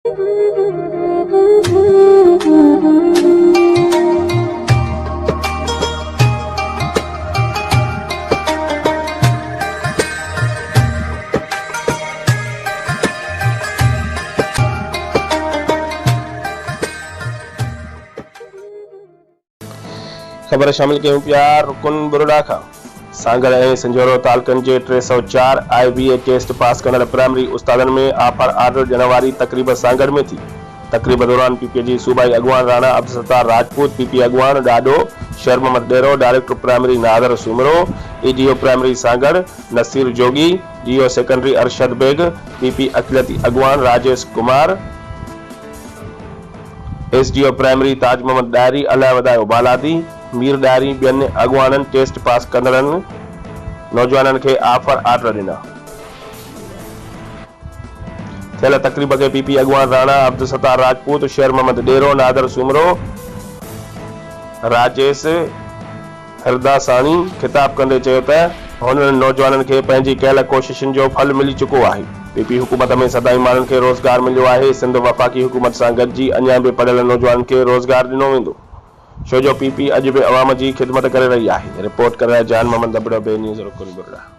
खबर शामिल कयूं पिया रुकन बुरुड़ा खां। सांगड़ ऐं संजोरो तालुकनि जे 304 IBA टेस्ट पास करण प्राइमरी उस्तादनि में ऑफर ऑर्डर ॾियण वारी तक़रीब सांगड़ में थी। तक़रीब दौरान पीपीए जी सूबाई अॻुवान राणा अब्दुलसत्तार राजपूत, पीपी अॻुवान ॾाढो, Sher Mohammad Dero, director primary Nadir Soomro, EDO primary Sanghar Naseer Jogi, DO secondary Arshad Baig, PP अखिलती अॻुवान राजेश कुमार, SDO प्राइमरी ताज मोहम्मद डायरी अलाए वधायो बालादी, मीर डायरी ॿियनि अॻुवाननि टेस्ट पास कंदड़नि नौजवाननि खे ऑफर ऑर्डर ॾिना। थियल तक़रीब खे पीपी अॻुवान राणा अब्दुलसत्तार राजपूत, शेर मोहम्मद डेरो, नादर सूमरो, राजेश हरदासानी ख़िताब कंदे चयो त हुननि नौजवाननि खे पंहिंजी कयल कोशिशुनि जो फल मिली चुको आहे। पीपी हुकूमत में सदाई माण्हुनि खे रोज़गार मिलियो आहे। सिंध वफ़ाक़ी हुकूमत सां गॾिजी अञा बि पढ़ियल नौजवाननि खे रोज़गार ॾिनो वेंदो, छो जो पीपी अॼु बि अवाम जी ख़िदमत करे रही आहे। रिपोर्ट करे जान मोहम्मद दबड़ो, बे न्यूज़ रुकन बुरुड़ा।